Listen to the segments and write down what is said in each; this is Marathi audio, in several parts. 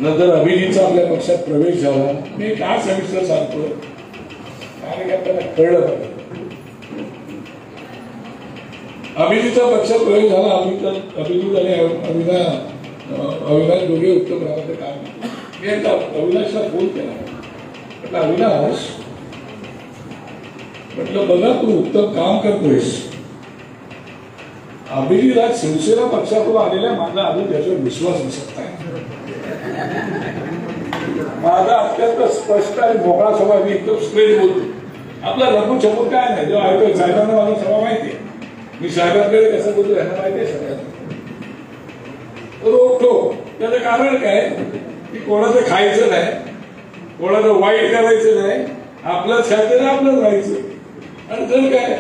नंतर अभिजीतचा आपल्या पक्षात प्रवेश झाला. मी का सविस्तर सांगतो कार्यकर्त्यांना कळलं पाहिजे. अभिजीतचा पक्षात प्रवेश झाला. अभिजीत आणि अविनाश दोघे उत्तम प्रकारचे काम केले. मी एकदा अविनाशला फोन केला. म्हटलं अविनाश, म्हटलं बघा तू उत्तम काम करतोयस. अभिजीत आज शिवसेना पक्षातून आलेल्या माझा अजून त्याच्यावर विश्वास बसत नाही. माझा अत्यंत स्पष्ट आणि मोकळा स्वभाव, मी एकदम स्ट्रेट बोलतो. आपला लघु चमून काय नाही. जेव्हा ऐकतोय साहेबांना माझा स्वभाव माहिती आहे. मी साहेबांकडे कसं बोलतो यांना माहिती आहे सगळ्यांना. रोखतो. त्याचं कारण काय की कोणाचं खायचं नाही, कोणाचं वाईट करायचं नाही, आपलंच खायचं नाही, आपलंच राहायचं. आणि जर काय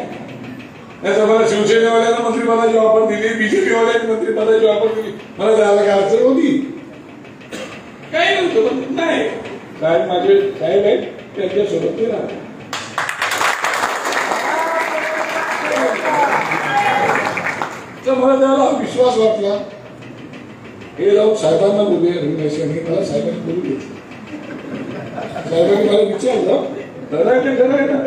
त्याचा मला शिवसेनेवाल्यांना मंत्रिपदाची ऑफर दिली, बीजेपीवाल्यांनी मंत्रिपदाची ऑफर दिली, मला जायला काय अडचण होती? काही नव्हतं. पण नाही, साहेब माझे साहेब आहेत, त्यांच्यासोबत ते राहतात. तर मला त्याला विश्वास वाटला. हे जाऊन साहेबांना बोलूया रविनाशांनी. मला साहेबांनी बोलू घेतलं. साहेबांनी मला विचारलं खरं आहे ते खरं आहे ना?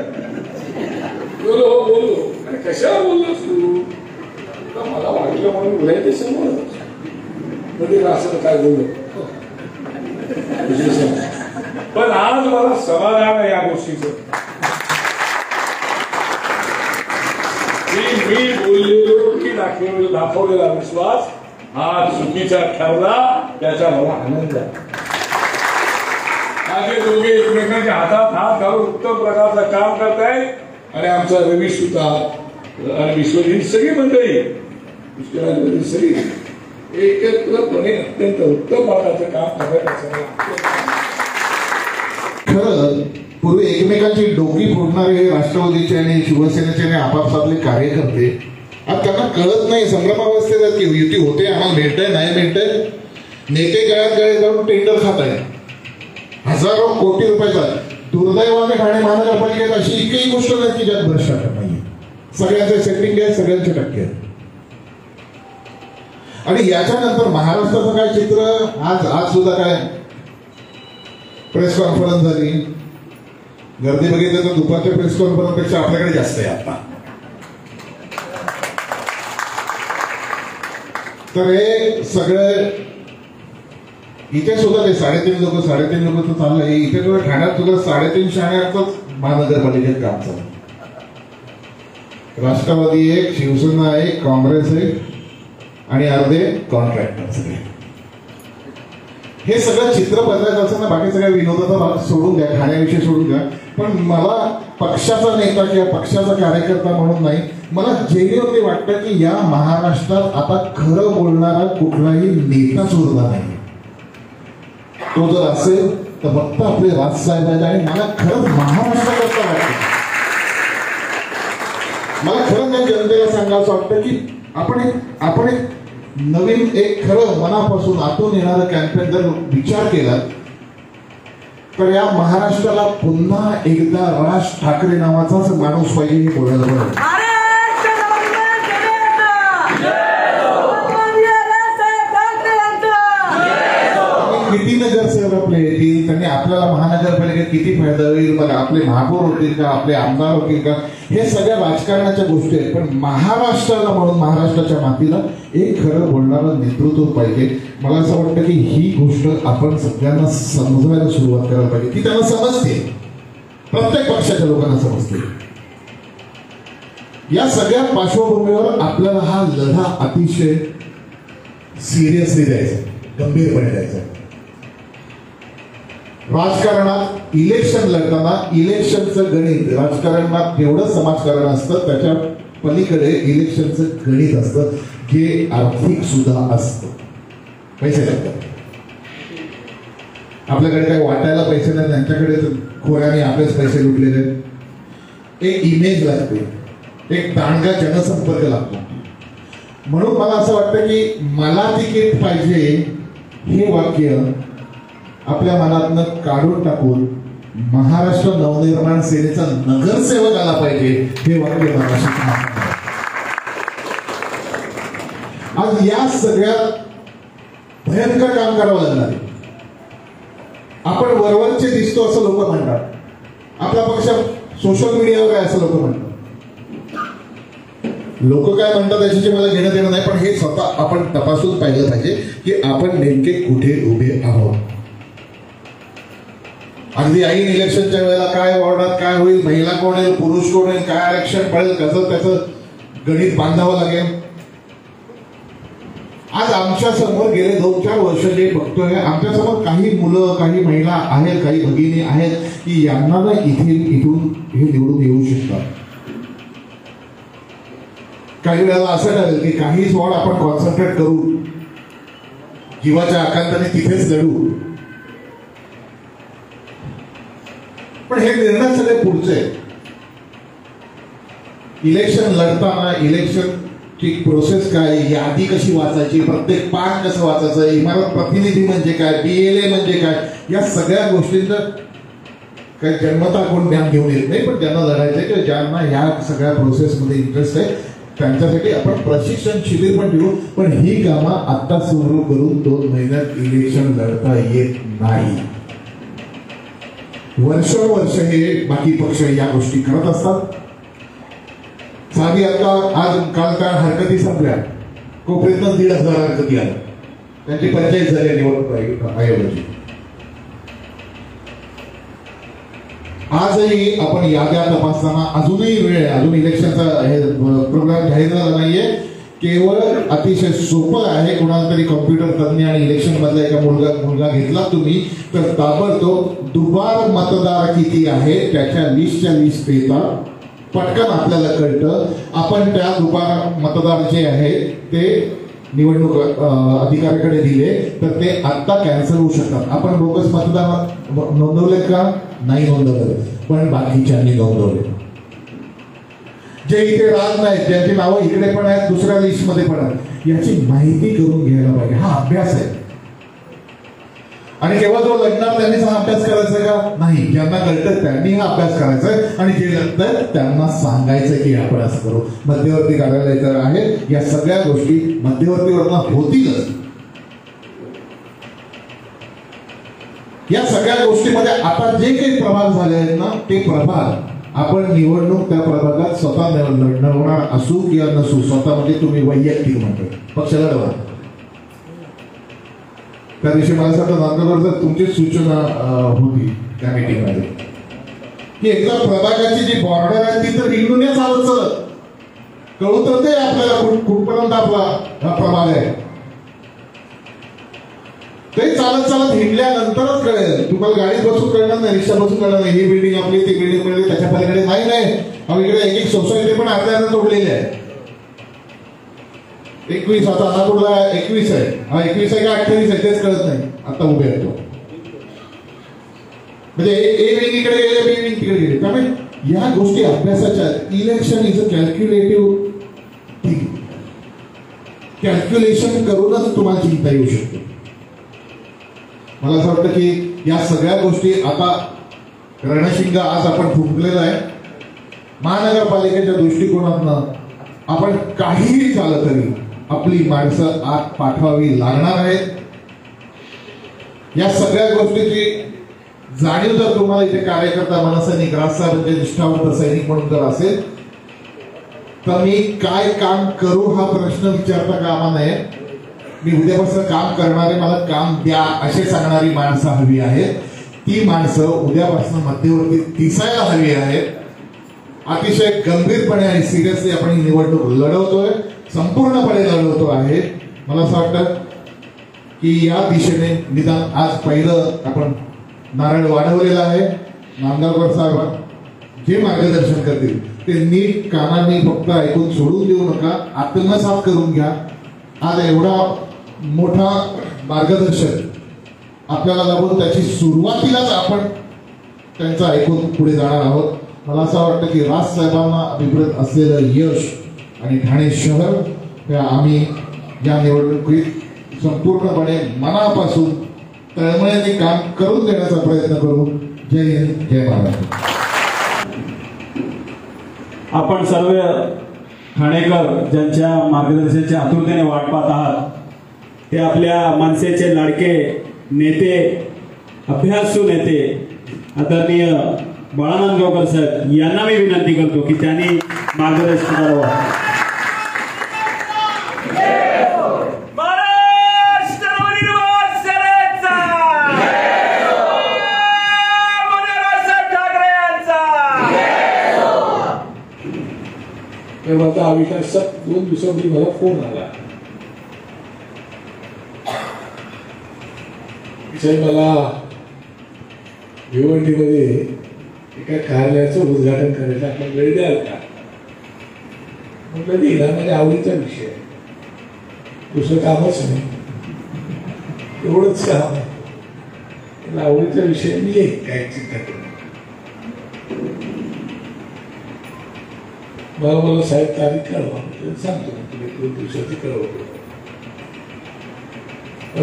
बोलो हो बोललो. आणि कशाला बोललोस तू? तर मला वाटलं म्हणून बोलायचं समोर म्हणजे असं काय बोललो. पण आज मला समाधान आहे या गोष्टीचं की मी बोललेलो की दाखवलेला विश्वास हा चुकीचा ठरला. त्याचा मला आनंद आहे. आगे दोघे एकमेकांच्या हातात हात घालून उत्तम प्रकारचं काम करतायत. आणि आमचा रवी सुद्धा आणि विश्वजीत सगळी मंडळी सगळी एकत्रपणे अत्यंत उत्तम प्रकारचं काम करत. खरं पूर्वी एकमेकांची डोकी फोडणारे राष्ट्रवादीचे आणि शिवसेनेचे आणि आपापसातले कार्यकर्ते आज त्यांना कळत नाही. संभ्रमावस्थेत की युती होते, आम्हाला मिळतंय नाही मिळतंय. नेते गळ्यात गळे जाऊन टेंडर खात आहे. हजारो कोटी रुपयाचा. दुर्दैवाने ठाणे महानगरपालिकेत अशी एकही गोष्ट नाही की ज्यात भ्रष्टाचार नाही. सगळ्यांचे सेटिंग आहे, सगळ्यांचे टक्के आहेत. आणि याच्यानंतर महाराष्ट्राचं काय चित्र आज सुद्धा काय प्रेस कॉन्फरन्स झाली. गर्दी बघितलं तर दुपारच्या प्रेस कॉन्फरन्स पेक्षा आपल्याकडे जास्त आहे आता. तर हे सगळं इथे सुद्धा ते 3.5 लोक तर चाललंय. इथे सुद्धा ठाण्यात सुद्धा 3.5 शाण्यातच महानगरपालिकेत काम चाललं. राष्ट्रवादी एक, शिवसेना एक, काँग्रेस एक आणि अर्धे कॉन्ट्रॅक्टर सगळे. हे सगळं चित्र बदलायचं असेल ना, बाकी सगळ्या विनोदाचा भाग सोडून द्या, ठाण्याविषयी सोडून द्या. पण मला पक्षाचा नेता किंवा पक्षाचा कार्यकर्ता म्हणून नाही, मला जेणेवरती वाटतं की या महाराष्ट्रात आता खरं बोलणारा कुठलाही नेताच उरला नाही. तो जर असेल तर फक्त आपले राजसाहेब आहेत. आणि मला खरंच महाराष्ट्राकरता वाटतं, मला खरं नाही जनतेला सांगायचं वाटतं की आपण एक नवीन एक खरं मनापासून आतून येणारं कॅम्पेन जर विचार केला तर या महाराष्ट्राला पुन्हा एकदा राज ठाकरे नावाचाच माणूस पाहिजे हे बोलायला बरं. किती नगरसेवक आपले येतील, त्यांनी आपल्याला महानगरपालिकेत किती फायदा होईल, मग आपले महापौर होतील का, आपले आमदार होतील का, हे सगळ्या राजकारणाच्या गोष्टी आहेत. पण महाराष्ट्राला म्हणून महाराष्ट्राच्या मातीला एक खरं बोलणारं नेतृत्व पाहिजे. मला असं वाटतं की ही गोष्ट आपण सगळ्यांना समजवायला सुरुवात करायला पाहिजे. ती त्यांना समजते, प्रत्येक पक्षाच्या लोकांना समजते. या सगळ्या पार्श्वभूमीवर आपल्याला हा लढा अतिशय सिरियसली द्यायचा, गंभीरपणे द्यायचा. राजकारणात इलेक्शन लढताना इलेक्शनचं गणित, राजकारणात जेवढं समाजकारण असतं त्याच्या पलीकडे इलेक्शनचं गणित असतं, जे आर्थिक सुद्धा असतं. पैसे लागतात. आपल्याकडे काही वाटायला पैसे नाही, त्यांच्याकडे खोऱ्याने आपलेच पैसे लुटलेले. एक इमेज लागते, एक दांडगा जनसंपर्क लागतो. म्हणून मला असं वाटतं की मला तिकीट पाहिजे हे वाक्य आपल्या मनातनं काढून टाकून महाराष्ट्र नवनिर्माण सेनेचा नगरसेवक आला पाहिजे हे वाक्य मला. आज या सगळ्या भयंकर काम करावं लागणार. आपण वरवरचे दिसतो असं लोक म्हणतात, आपला पक्ष सोशल मीडियावर आहे असं लोक म्हणतात. लोक काय म्हणतात त्याच्याशी मला घेणं देणं नाही, पण हे स्वतः आपण तपासून पाहिलं पाहिजे की आपण नेमके कुठे उभे आहोत. अगदी ऐन इलेक्शनच्या वेळेला काय वॉर्डात काय होईल, महिला कोण येईल, पुरुष कोण येईल, काय आरक्षण पडेल, कसं त्याचं गणित बांधावं लागेल. आज आमच्या समोर गेले 2-4 वर्ष जे बघतोय, आमच्या समोर काही मुलं, काही महिला आहेत, काही भगिनी आहेत की यांना ना इथून हे निवडून येऊ शकतात. काही वेळेला असं ठरेल की काहीच वॉर्ड आपण कॉन्सन्ट्रेट करू, जीवाच्या आकांताने तिथेच लढू, पण हे निर्णय सगळे पुढचे. इलेक्शन लढताना इलेक्शनची प्रोसेस काय, यादी कशी वाचायची, प्रत्येक पान कसं वाचायचं, इमारत प्रतिनिधी म्हणजे काय, BLA म्हणजे काय, या सगळ्या गोष्टींचं काही जन्मता कोण ज्ञान घेऊन येत नाही. पण ज्यांना लढायचंय किंवा ज्यांना ह्या सगळ्या प्रोसेसमध्ये इंटरेस्ट आहे त्यांच्यासाठी आपण प्रशिक्षण शिबिर पण देऊ. पण ही कामं आता सुरू करून 2 महिन्यात इलेक्शन लढता येत नाही. वर्षोवर्ष हे बाकी पक्ष या गोष्टी करत असतात. साधी आता आज काल त्या हरकती संपल्या, कोपऱ्यातनं 1,500 हरकती आल्या, त्यांची पंचायत झाली निवडणूक आयोगाची. आजही आपण याद्या तपासताना अजूनही वेळ आहे, अजून इलेक्शनचा हे प्रोग्राम जाहीर झाला नाहीये. केवळ अतिशय सोपं आहे. कोणाला तरी कॉम्प्युटर तज्ञ आणि इलेक्शन मधला एका मुलगा घेतला तुम्ही तर ताबडतोब दुबार मतदार किती आहे त्याच्या लिस्टच्या लिस्ट येतात, पटकन आपल्याला कळतं. आपण त्या दुबार मतदार जे आहे ते निवडणूक अधिकाऱ्याकडे दिले तर ते आत्ता कॅन्सल होऊ शकतात. आपण बोगस मतदार नोंदवले का? नाही नोंदवले, पण बाकीच्यांनी नोंदवले. जे इथे राहत नाहीत, ज्यांची नावं इकडे पण आहेत, दुसऱ्या लिस्टमध्ये पण आहेत, याची माहिती करून घ्यायला पाहिजे. हा अभ्यास आहे. आणि केव्हा जो लढणार त्यांनीच हा अभ्यास करायचा का? नाही. ज्यांना कळतं त्यांनी हा अभ्यास करायचा आहे आणि जे लढतंय त्यांना सांगायचं की आपण असं करू. मध्यवर्ती कार्यालय तर आहे, या सगळ्या गोष्टी मध्यवर्तीवरनं होतीलच. या सगळ्या गोष्टीमध्ये आता जे काही प्रभाग झाले आहेत ना, ते प्रभाग आपण निवडणूक त्या प्रभागात स्वतः लढवणार असू किंवा नसू, स्वतः म्हणजे तुम्ही वैयक्तिक म्हणतो पक्ष लढवा. त्या दिवशी मला असं नांदेडवर तुमची सूचना होती त्या मीटिंगमध्ये की एकदा प्रभागाची जी बॉर्डर आहे ती तर निघून चालत चालत कळू तर ते आपल्याला कुठपर्यंत आपला हा प्रभाग आहे ते चालत चालत हिंडल्यानंतरच कळेल. तुम्हाला गाडीत बसून कळणार नाही, रिक्षा बसून कळणार नाही. ही बिल्डिंग आपली, ती बिल्डिंग मिळेल, त्याच्या पलीकडे नाही. इकडे एक सोसायटी पण अर्ध्यानं तोडलेली आहे. 21 आता नागपूरला 21 आहे. हा 21 आहे का 28 आहे तेच कळत नाही. आता उभे येतो म्हणजे ए विंग इकडे गेले, बी विंग तिकडे गेले. त्यामुळे या गोष्टी अभ्यासाच्या. Election is a calculative thing. Calculation करूनच तुम्हाला चिंता येऊ शकते. मला असं वाटतं की या सगळ्या गोष्टी आता रणशिंग आज आपण फुंकलेला आहे. महानगरपालिकेच्या दृष्टिकोनातनं आपण काहीही झालं तरी आपली माणसं आत पाठवावी लागणार आहेत. या सगळ्या गोष्टीची जाणीव जर तुम्हाला इथे कार्यकर्ता मनसैनिक, राजसाहेबांचे निष्ठावंत सैनिक म्हणून जर असेल तर मी काय काम करू हा प्रश्न विचारता कामा नये. मी उद्यापासून काम करणारे, मला काम द्या असे सांगणारी माणसं हवी आहेत. ती माणसं उद्यापासून मध्यवर्ती दिसायला हवी आहेत. अतिशय गंभीरपणे आणि सिरियसली आपण ही निवडणूक लढवतोय, संपूर्णपणे लढवतो आहे. मला असं वाटतं की या दिशेने निदान आज पहिलं आपण नारळ वाढवलेला आहे. नांदगावकर साहेब जे मार्गदर्शन करतील ते नीट कानाने फक्त ऐकून सोडून देऊ नका, आत्मसात करून घ्या. आज एवढा मोठा मार्गदर्शन आपल्याला लाभून त्याची सुरुवातीलाच आपण त्यांचं ऐकून पुढे जाणार आहोत. मला असं वाटतं की राजसाहेबांना अभिप्रेत असलेलं यश आणि ठाणे शहर हे आम्ही या निवडणुकीत संपूर्णपणे मनापासून तळमळीने काम करून देण्याचा प्रयत्न करू. जय हिंद, जय महाराष्ट्र. आपण सर्व ठाणेकर ज्यांच्या मार्गदर्शनाची आतुरतेने वाट पाहत आहात ते आपल्या मनसेचे लाडके नेते अभ्यासू नेते आदरणीय बाळानंद गावकर साहेब यांना मी विनंती करतो की त्यांनी मार्गदर्शन करावं. माझा अविनाशचा 2 दिवसापूर्वी मला फोन आला. मला भिवंडीमध्ये एका कार्यालयाचं उद्घाटन करायचं आपण वेळ द्याल का? म्हटलं दिला, माझ्या आवडीचा विषय आहे, दुसरं कामच नाही, एवढंच काम आहे, आवडीचा विषय मी एक काय चिंता करू. मला साहेब तारीख कळवा, सांगतो तुम्ही 2 दिवसाची कळवतो.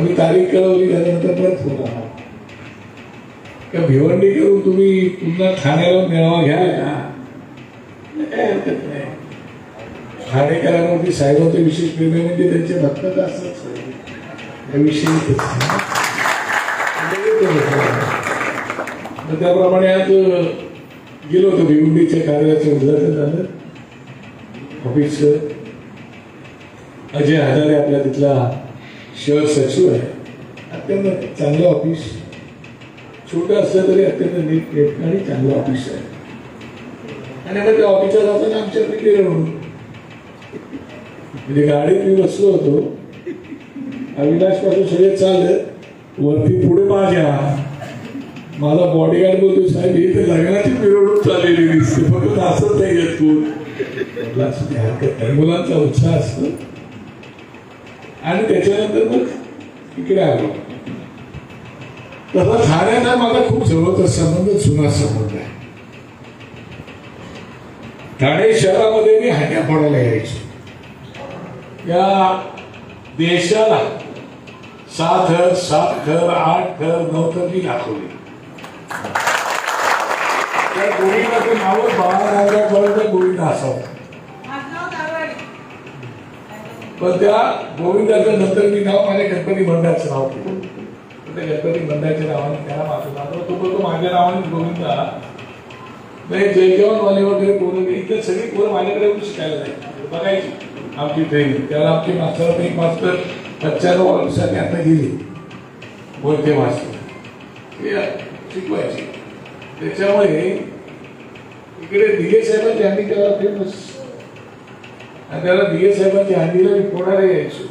मी तारीख कळवली, त्यानंतर परत फोन आला का भिवंडी करून तुम्ही पुन्हा ठाण्याला मेळावा घ्याल का? काय हरकत नाही. ठाणेकरांवरती साहेबांचे विशेष प्रेम म्हणजे त्यांचे भक्त असतात विषयी. त्याप्रमाणे आज गेलो होतो, भिवंडीच्या कार्यालयाचं उद्घाटन झालं. ऑफिस अजय हजारे आपल्या तिथला शहर सचिव आहे. अत्यंत चांगलं ऑफिस, छोटं असलं तरी अत्यंत नीट आणि चांगलं ऑफिस आहे. आणि मग त्या ऑफिसला जाताना आमच्याकडे गेलो म्हणजे गाडीत मी बसलो होतो. अविनाश पासून सगळे चाललं, वरती पुढे माझा बॉडीगार्ड बोलतो, साहेब ही तर लग्नाची मिरवणूक चाललेली दिसते, फक्त असंच नाही येत तू. मुलांचा उत्साह असतो. आणि त्याच्यानंतर मग इकडे आलो. तसा ठाण्याचा माझा खूप जवळचा संबंध, जुना संबंध आहे. ठाणे शहरामध्ये मी हांड्या फोडायला यायचो. या देशाला 7 घर 7 घर 8 घर 9 घर मी दाखवली. त्या गोविंदाचं नाव बाळाराजापर्यंत गोविंद असावं, पण त्या गोविंदाचं नंतर मी नाव माझ्या गणपती मंडळाचं नाव केलं. त्या गणपती मंडळाच्या नावाने त्याला माझं नाव, तो माझ्या नावाने गोविंदा. जयजवानवाले वगैरे पोरं, इतर सगळी पोरं माझ्याकडे येऊन शिकायला जायची, बघायची आमची ट्रेनिंग. त्याला आमची मास्तर एक मास्तर 95 वर्षांनी आता गेली, बोलते मास्तर शिकवायची. त्याच्यामुळे इकडे दिघे साहेबांची हंडी त्याला फेमस, आणि त्याला दिघे साहेबांची हंडीला मी फोडायला यायचो.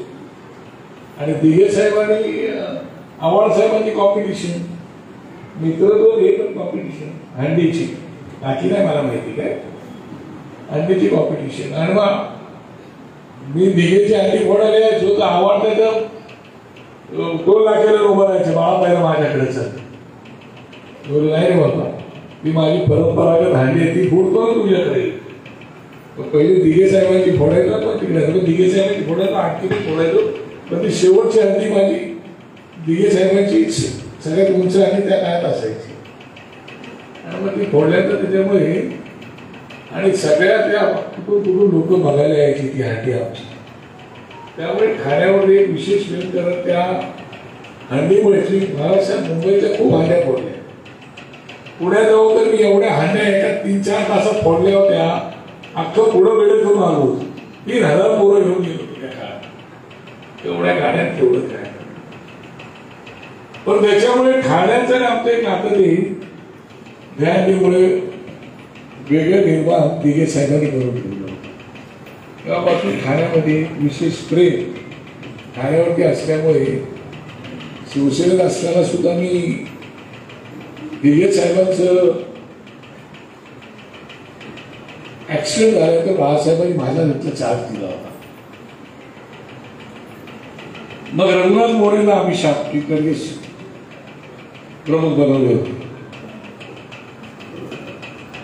आणि दिघे साहेबांनी आव्हाड साहेबांची कॉम्पिटिशन, मित्र दोन हे पण कॉम्पिटिशन हंडीची, बाकी नाही मला माहिती काय, हंडीची कॉम्पिटिशन. आणि मग मी दिघेची हंडी फोडायला यायचो, तर आव्हाड त्याचं 2 लाखाला उभं राहायचं, बाळा पाहिलं माझ्याकडेच नाही रे बाबा, ती माझी परंपरागत हंडी आहे, ती फोडतो ना तुझ्याकडे. पहिले दिघे साहेबांची फोडायचो, पण तिकडे दिघे साहेबांची फोडायचो, आणखी फोडायचो, पण ती शेवटची हंडी माझी दिघे साहेबांची सगळ्यात उंच आणि त्या काळात असायची. आणि मग ती फोडल्यानंतर त्याच्यामुळे आणि सगळ्या त्या कुठून लोक बघायला यायची ती हंडी आमची. त्यामुळे ठाण्यावर एक विशेष प्रेम करत त्या हंडीमुळे महाराष्ट्रात मुंबईच्या खूप हंड्या फोडल्या. पुण्यात जाऊन तर मी एवढ्या हंड्या एका 3-4 तासात फोडल्या होत्या, अख्खं पुढं वेळ करून आलो. 3000 पोरं घेऊन गेलो त्या काळात, एवढ्या गाड्यात तेवढं काय. पण त्याच्यामुळे ठाण्याचं आणि आमचं एक नातं देईल त्या हंडीमुळे वेगळं निर्माण दिघे साहेबांनी करून ठेवलं. तेव्हापासून ठाण्यामध्ये विशेष प्रेम ठाण्यावरती असल्यामुळे शिवसेनेत असताना सुद्धा मी दिघे साहेबांचं ऍक्सिडेंट झालं तर बाळासाहेबांनी माझ्या तिथला चार्ज दिला होता. मग रघुनाथ मोरेला आम्ही शास्त्री प्रमुख बनवले होते.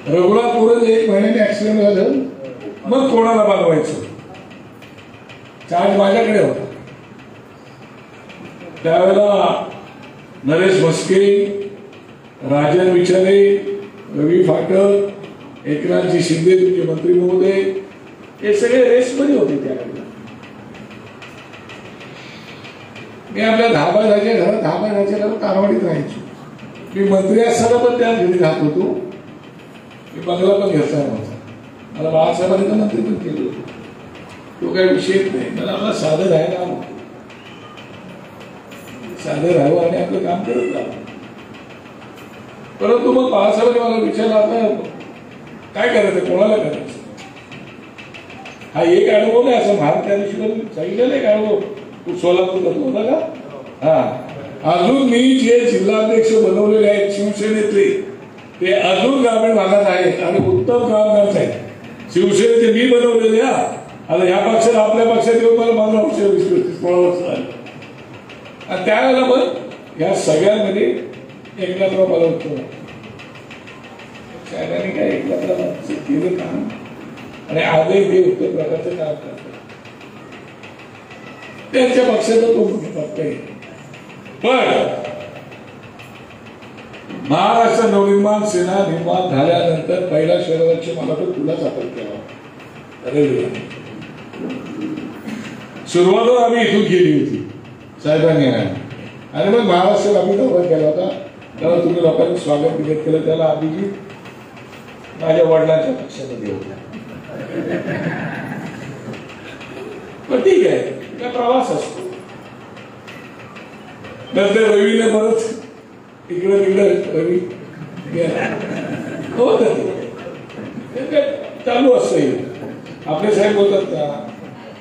रघुनाथ मोरे 1 महिन्याने ऍक्सिडेंट झालं, मग कोणाला बोलवायचं, चार्ज माझ्याकडे होता. त्यावेळेला नरेश म्हस्के, राजन विचारे, रवी फाटक, एकनाथजी शिंदे तुमचे मंत्री महोदय, हे सगळे रेसमध्ये होते त्यावेळेला. मी आपल्या 10 बाय 10च्या घरात 10 बाय 10च्या घरात कारवाडीत राहायचो. मी मंत्री असताना पण त्या घरी राहत होतो. मी बंगला पण घ्यायचा नव्हता. मला बाळासाहेबांनी तर मंत्री पण केलं होतं. तो काही विषयच नाही. मला साधं राहायला आवडतं. साधं राहावं आणि आपलं काम करत राहावं. परंतु मग बाळासाहेबांनी मला विचारलं आता काय करायचं, कोणाला करायचं. हा एक अनुभव नाही, असं महाराज त्या दिवशी सांगितलेलं एक अनुभव. तू सोलापूर होता का? हा. अजून मी जे जिल्हाध्यक्ष बनवलेले आहेत शिवसेनेतले ते अजून ग्रामीण भागात आहेत आणि उत्तम काम करत आहेत. शिवसेनेचे मी बनवलेले. आता ह्या पक्षात आपल्या पक्षात येऊन मला 15 वर्ष 20-16 वर्ष झाली. आणि त्यावेळेला मग या सगळ्यांमध्ये एकनाथराव मला उत्तर साहेबांनी काय एकनाथराव केलं काम आणि आजही ते उत्तर प्रकारचं काम करतात. त्यांच्या पक्षाचा तो मुख्य पक्ष आहे. पण महाराष्ट्र नवनिर्माण सेना निर्माण झाल्यानंतर पहिला शहराध्यक्ष मला तर तुलाच आपण केला. सुरुवातीला आम्ही इथून गेली होती साहेबांनी आणि मग महाराष्ट्रात आम्ही दौरा केला होता. तेव्हा तुम्ही लोकांनी स्वागत विगत केलं. त्याला अभिजित माझ्या वडिलांच्या पक्षामध्ये होत्या. पण ठीक आहे, काय प्रवास असतो. नंतर रवीने परत इकडे तिकडे रवी होत चालू असतं. आपले साहेब बोलतात का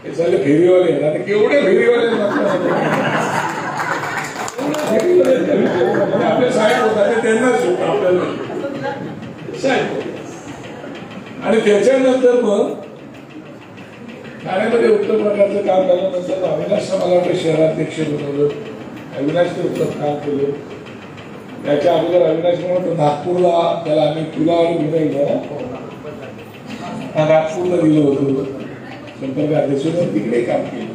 हे सगळे फेरीवाले आहेत. आणि केवढे फेरीवाले आपले साहेब होतात त्यांनाच होत आपल्याला साहेब. आणि त्याच्यानंतर मग ठाण्यामध्ये उत्तम प्रकारचं काम झाल्यानंतर अविनाशला मला वाटतं शहराध्यक्ष बनवलं. अविनाशने उत्तम काम केलं. त्याच्या अगोदर अविनाश म्हणून नागपूरला त्याला आम्ही तुला नागपूरला दिलं होतं संपर्क अध्यक्ष तिकडे काम केलं.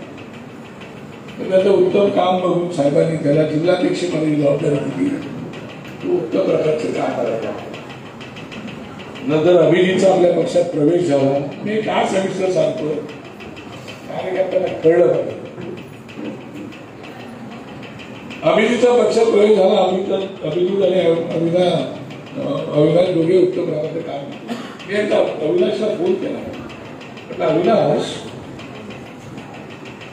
तर त्याचं उत्तम काम बघून साहेबांनी त्याला जिल्हाध्यक्ष मध्ये जबाबदारी दिली. तो उत्तम प्रकारचं काम करायला. नंतर अभिजितचा आपल्या पक्षात प्रवेश झाला. मी काय सविस्तर सांगतो कारण की आपल्याला कळलं पाहिजे. अभिजितचा पक्षात प्रवेश झाला. अभिजित आणि अविनाश दोघे उत्तम प्रकारचे काम केले. मी एकदा अविनाशला फोन केला. म्हटलं अविनाश,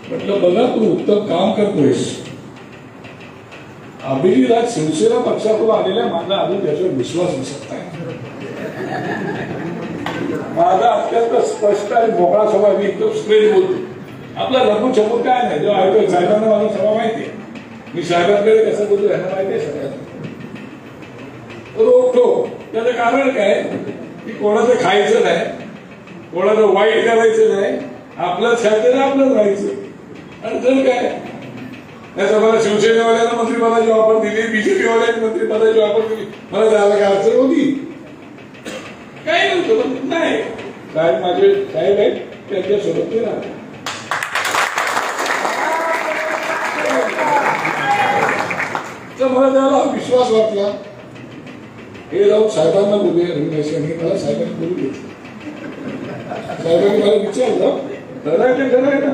म्हटलं बघा तू उत्तम काम करतोयस. अभिजित आज शिवसेना पक्षातून आलेल्या माझा अजून त्याच्यावर विश्वास बसत नाही. माझा अत्यंत स्पष्ट आणि मोकळा स्वभाव. मी एकदम स्ट्रेट बोलतो. आपला लघु चमूर काय नाही. जो आयोजक साहेबांना माझा स्वभाव माहिती आहे. मी साहेबांकडे कसं बोलतो यांना माहिती आहे सगळ्यांना. रोखतो. त्याचं कारण काय की कोणाचं खायचं नाही, कोणाचं वाईट करायचं नाही, आपलंच खायचं नाही, आपलंच राहायचं. आणि जर काय त्याचं मला शिवसेनेवाल्यांना मंत्रिपदाची ऑफर दिली, बीजेपी वाल्यांनी मंत्रिपदाची ऑफर दिली, मला जायला काय अडचण होती? काही नव्हतं. नाही साहेब माझे साहेब आहेत त्यांच्यासोबत ते राहतात. तर मला त्याला विश्वास वाटला. हे जाऊन साहेबांना बोलूया रविनाश यांनी. मला साहेबांनी बोलू घेतलं. साहेबांनी मला विचारलं खरं आहे ते खरं आहे ना?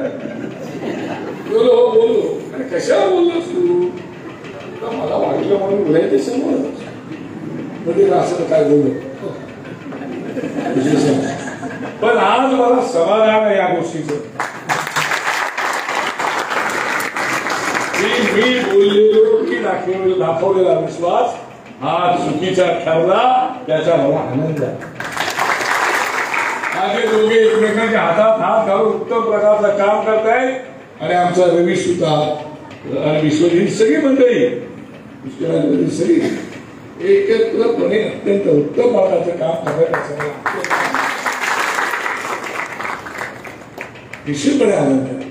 बोलो हो बोललो. आणि कशाला बोललोस तू? तर मला वाटलं म्हणून बोलायचं समोर म्हणजे असं काय बोललो. पण आज मला समाधान आहे या गोष्टीचं. मी बोललेलो की दाखवलेला विश्वास हा चुकीचा ठरला. त्याचा मला आनंद आहे. माझे दोघे एकमेकांच्या हातात हात घालून उत्तम प्रकारचं काम करतायत. आणि आमचा रवी सुद्धा आणि विश्वजित सगळी मंडळी सगळी एकत्रपणे अत्यंत उत्तम प्रकारचं काम करत निश्चितपणे आनंद आहे.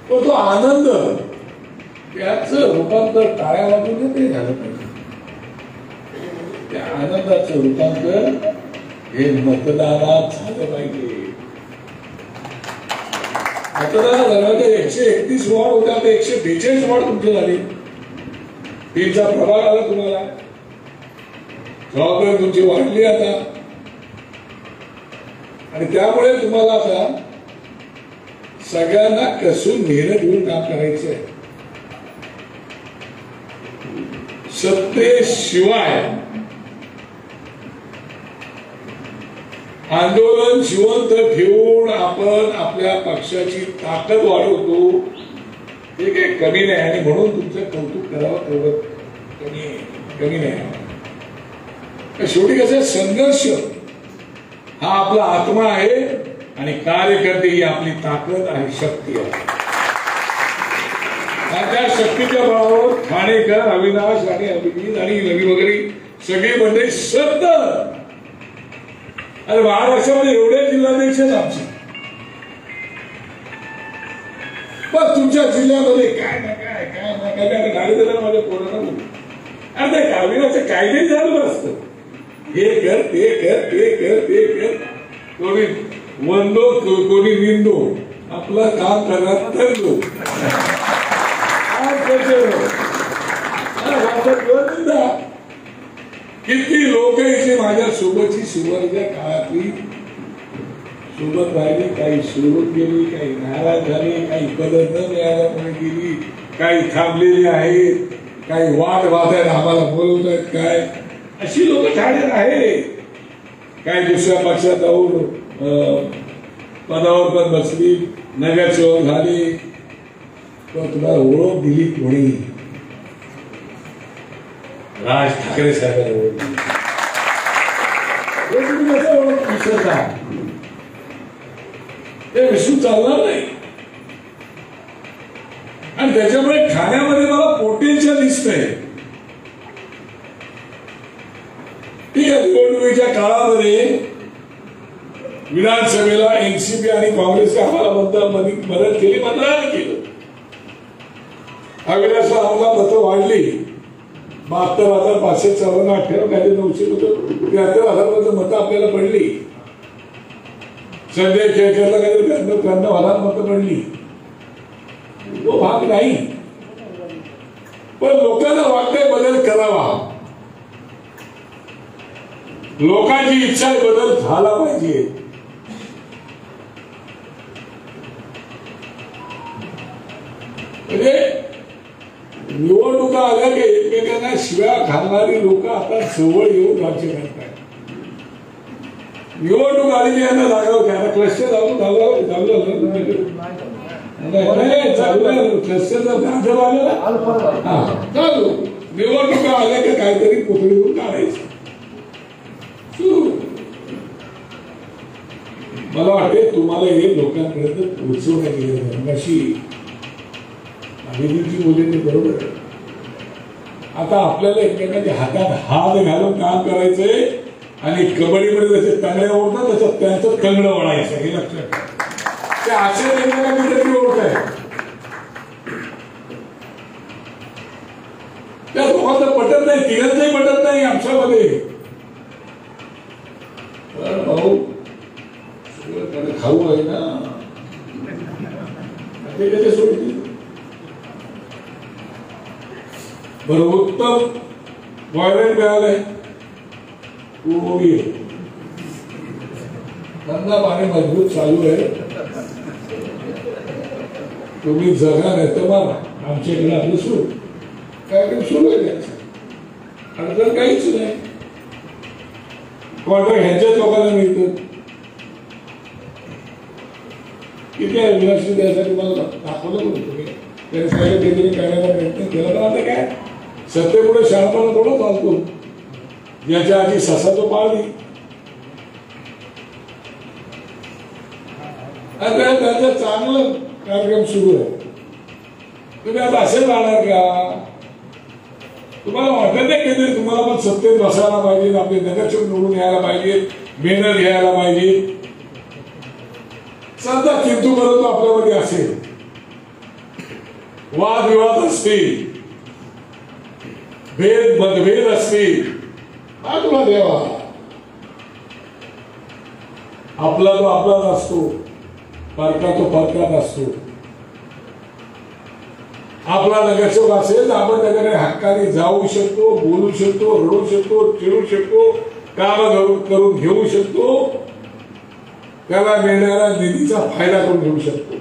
पण तो आनंद त्याचं रूपांतर टाळ्या वाजून ते झालं पाहिजे. त्या आनंदाचं रूपांतर हे मतदानात झालं पाहिजे. मतदानात झालं तर 131 वॉर्ड होत्या तर 142 वॉर्ड तुमचे झाले. 3चा प्रभाग आला तुम्हाला. जबाबदारी तुमची वाढली आता. आणि त्यामुळे तुम्हाला आता सगळ्यांना कसून मेहनत घेऊन काम करायचं आहे. सत्तेशिवाय आंदोलन जिवंत ठेवून आपण आपल्या पक्षाची ताकद वाढवतो, हे काही कमी नाही. आणि म्हणून तुमचं कौतुक करावं तेवढं कमी नाही. शेवटी कसं संघर्ष हा आपला आत्मा आहे आणि कार्यकर्ते ही आपली ताकद आणि शक्ती आहे. त्या शक्तीच्या बळावर ठाणेकर, अविनाश आणि अभिजित आणि रवी वगैरे सगळी मंडळी सतत, अरे महाराष्ट्रामध्ये एवढे जिल्हाध्यक्ष आमचे, पण तुमच्या जिल्ह्यामध्ये काय ना काय गाडी देणार माझ्या पोरांना. अरे त्या अविनाशचे कायदे चालू असतं, हे कर ते कर ते कर ते कर, कोणी वंदो कोणी निंदो, आपलं काम करणार ठरलो. किती लोक इथे माझ्या सोबतची सुरुवातीच्या काळातली सोबत राहिली, काही सोडून गेली, काही नाराज झाली, काही पद न मिळाल्यामुळे गेली, काही थांबलेली आहेत, काही वाद वादायला आम्हाला बोलवत आहेत, काय अशी लोक ठाण्यात आहेत. काही दुसऱ्या पक्षात जाऊन पदावर पण बसली, नगरसेवक झाली, तुला ओळख दिली कोणी? राज ठाकरे साहेबांना ओळख दिली. तुम्ही कसं ओळख विसरता? ते विसरून चालणार नाही. आणि त्याच्यामुळे ठाण्यामध्ये मला पोटेन्शियल दिसतंय. ठीक आहे, निवडणुकीच्या काळामध्ये विधानसभेला एनसीपी आणि काँग्रेसने आम्हाला मदत केली, मतदान केलं. अविनाशला आम्हाला मतं वाढली, 72,558 काही 973,000 मतं आपल्याला पडली. संजय केळकरला काही 93,000 मतं पडली. तो भाग नाही, पण लोकांना वाटतंय बदल करावा, लोकांची इच्छा आहे बदल झाला पाहिजे. म्हणजे निवडणुका आल्या की एकमेकांना शिव्या घालणारी लोक आता जवळ येऊन राज्य करतात. निवडणूक आली की यांना जागावं, त्यांना क्लस्टर क्लस्टर भाजप आलेला चालू, निवडणुका आल्या की काहीतरी पुतळीवर काढायचं. मला वाटते तुम्हाला हे लोकांपर्यंत पोहोचवण्यात गेलं अशी अभिजितची बोलली बरोबर. आता आपल्याला एकमेकांच्या हातात हात घालून काम करायचंय आणि कबड्डीमध्ये जसे तांगड्या ओढतात तसं त्यांचं कंगड ओढायचं, हे लक्षात ठेवा. त्या असे एकमेकांनी तरी ओढत आहे. त्या दोघांना पटत नाही, तिघांचंही पटत नाही आमच्यामध्ये. भाऊ खाऊ आहे ना, ते त्याच्या सोडतील. बरं, उत्तम वॉरंट मिळालंय, धंदा पाणी मजबूत चालू आहे. तुम्ही जगा नाही तर मारा, आमच्याकडे आपलं सुरू काय सुरू आहे, त्याचं अडचण काहीच नाही. कॉन्ट्रॅक्ट ह्यांच्याच लोकांना मिळतं. किती आहे विनाशी द्यायसाठी मला दाखवलं म्हणून तुम्ही त्याने सांगितलं काहीतरी करण्याचा प्रयत्न केला. तर आता काय सत्तेपुढे शहाणपणा थोडा चालतो. याच्या आधी ससा तो पाळली, आता त्याचा चांगलं कार्यक्रम सुरू आहे. तुम्ही आता असे राहणार का? तुम्हाला वाटत नाही की तुम्हाला पण सत्तेत बसायला पाहिजे, आपले नगरसेवक निवडून यायला पाहिजे, मेहनत घ्यायला पाहिजे. सध्या किंतु परंतु आपल्यामध्ये असेल, वादविवाद असतील, मतभेद असतील, तुला देवा आपला तो आपलाच असतो, परका तो परकाच असतो. आपला नगरसेवक असेल तर आपण त्याच्याकडे हक्काने जाऊ शकतो, बोलू शकतो, रडू शकतो, चिडू शकतो, काम करून घेऊ शकतो, त्याला मिळणाऱ्या निधीचा फायदा करून घेऊ शकतो.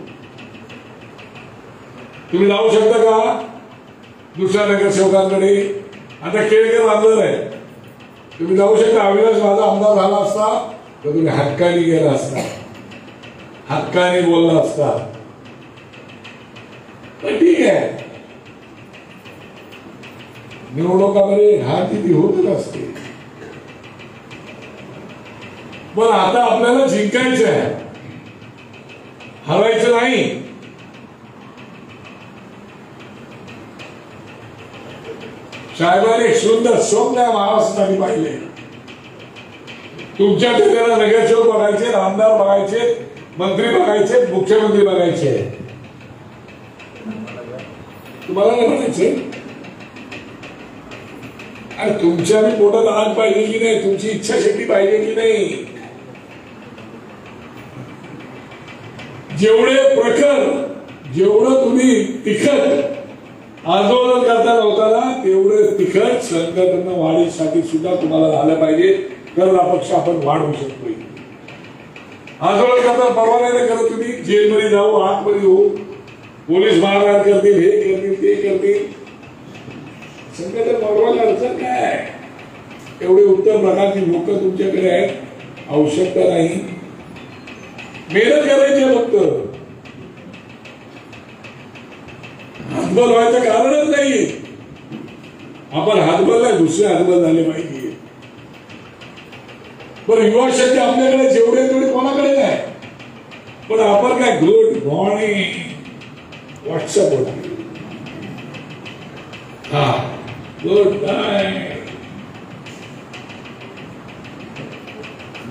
तुम्ही लावू शकता का? दुसऱ्या नगरसेवकांकडे. आता केळकर आमदार आहे, तुम्ही जाऊ शकता. अविनाश माझा आमदार झाला असता तर तुम्ही हक्काने गेला असता, हक्काने बोलला असता. पण ठीक आहे, निवडणुकामध्ये घाती होतच असते. पण आता आपल्याला जिंकायचं आहे, हरायचं नाही. साहेबांनी एक सुंदर स्वप्न महाराष्ट्राने पाहिले. तुमच्या ठिकाणी नगरसेवक बघायचे, आमदार बघायचे, मंत्री बघायचे, मुख्यमंत्री बघायचे. तुम्हाला नाही म्हणायचे आणि तुमच्या पोटात आग पाहिजे की नाही, तुमची इच्छाशक्ती पाहिजे की नाही. जेवढे प्रखर, जेवढं तुम्ही तिखट आंदोलन करता नव्हता तेवढे तिखट संघटना वाढीसाठी सुद्धा तुम्हाला झालं पाहिजे, तर अपक्ष आपण वाढवू शकतो. आंदोलन करता परवाना नाही करत तुम्ही, जेलमध्ये जाऊ, आतमध्ये होऊ, पोलीस मारहाण करतील, हे करतील, ते करतील. संघटना वाढवायला अडचण काय? एवढे उत्तम प्रकारची लोक तुमच्याकडे आहेत, आवश्यकता नाही. मेहनत करायची फक्त, हातबल व्हायचं कारणच नाही. आपण हातबल नाही, दुसरे हातबल झाले पाहिजे. पण युवा शक्ती आपल्याकडे जेवढे तेवढे कोणाकडे नाही. पण आपण काय गुड मॉर्निंग व्हॉट्सअप होता, हा गुड नाईट,